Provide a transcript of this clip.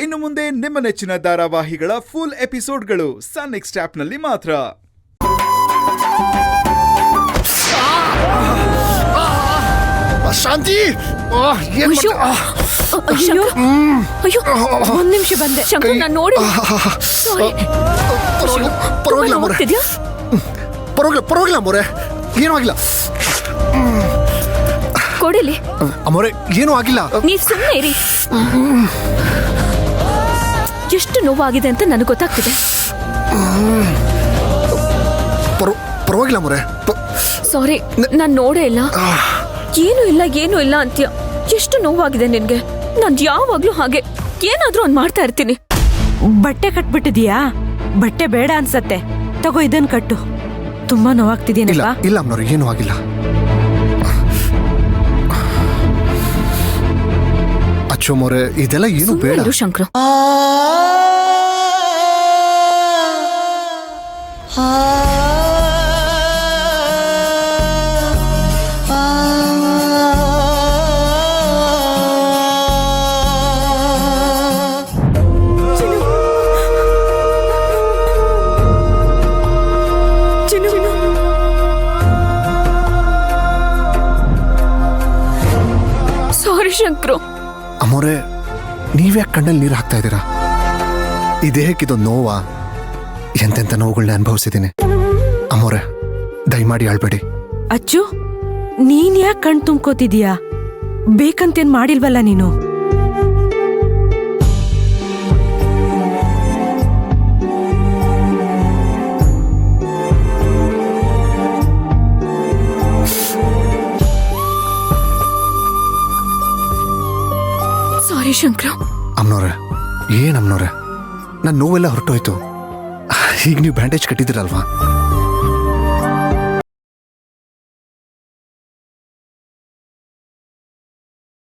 ಇನ್ನು ಮುಂದೆ ನಿಮ್ಮ ನೆಚ್ಚಿನ ಧಾರಾವಾಹಿಗಳ ಫುಲ್ ಎಪಿಸೋಡ್ಗಳು ಸನ್ ನೆಕ್ಸ್ಟ್ ಆಪ್ನಲ್ಲಿ ಮಾತ್ರ. ಶಾಂತಿ, ಅಯ್ಯೋ ಒಂದ್ ನಿಮಿಷ ಬಂದೆ. ಶಂಕರ್, ನಾನು ನೋಡಿ ಪರವಾಗಿಲ್ಲ ಮೋರೆ, ಪರವಾಗಿಲ್ಲ ಮೋರೆ, ಏನೂ ಆಗಿಲ್ಲ. ಕೊಡಿಲಿ ಅಮೋರೆ, ಏನೂ ಆಗಿಲ್ಲ. ನೀವ್ ಸುಮ್ಮನೆ ಇರಿ. ಎಷ್ಟು ನೋವಾಗಿದೆ ಅಂತ ನನಗೆ ಗೊತ್ತಾಗ್ತಿದೆ. ಪರವಾಗಿಲ್ಲ ಮೋರೆ. ಸಾರಿ, ನಾನ್ ನೋಡೇ ಇಲ್ಲ. ಏನೂ ಇಲ್ಲ ಅಂತ್ಯ. ಎಷ್ಟು ನೋವಾಗಿದೆ ನಿನ್ಗೆ. ನಾನ್ ಯಾವಾಗ್ಲೂ ಹಾಗೆ ಏನಾದ್ರೂ ಒಂದ್ ಮಾಡ್ತಾ ಇರ್ತೀನಿ. ಬಟ್ಟೆ ಕಟ್ಬಿಟ್ಟಿದ್ಯಾ? ಬಟ್ಟೆ ಬೇಡ ಅನ್ಸತ್ತೆ, ತಗೋ ಇದನ್ ಕಟ್ಟು. ತುಂಬಾ ನೋವಾಗ್ತಿದ್ಯೇನಲ್ವಾ? ಇಲ್ಲ ಅಮ್ಮನವ್ರೆ, ಏನೂ ಆಗಿಲ್ಲ. ಅಚ್ಚೋ ಮೋರೆ, ಇದೆಲ್ಲ ಏನು ಬೇಡ. ಶಂಕರ್, ಸಾರಿ ಶಂಕ್ರು. ಅಮೋರೆ, ನೀವ್ಯಾಕೆ ಕಣ್ಣಲ್ಲಿ ನೀರು ಹಾಕ್ತಾ ಇದ್ದೀರಾ? ಈ ದೇಹಕ್ಕಿದೊಂದು ನೋವಾ? ಎಂತೆಂಥ ನೋವುಗಳನ್ನ ಅನುಭವಿಸಿದ್ದೀನಿ. ಅಮೋರೆ, ದಯಮಾಡಿ ಆಳ್ಬೇಡಿ. ಅಚ್ಚು, ನೀನ್ ಯಾಕೆ ಕಣ್ ತುಂಬ್ಕೋತಿದೀಯಾ? ಬೇಕಂತೇನ್ ಮಾಡಿಲ್ವಲ್ಲ ನೀನು. ಸಾರಿ ಶಂಕರ್. ಅಮ್ನವ್ರೆ, ಅಮ್ನವ್ರೆ, ನನ್ನ ನೋವೆಲ್ಲ ಹೊರಟೋಯ್ತು. ಈಗ ನೀವು ಬ್ಯಾಂಡೇಜ್ ಕಟ್ಟಿದ್ದೀರಲ್ವಾ?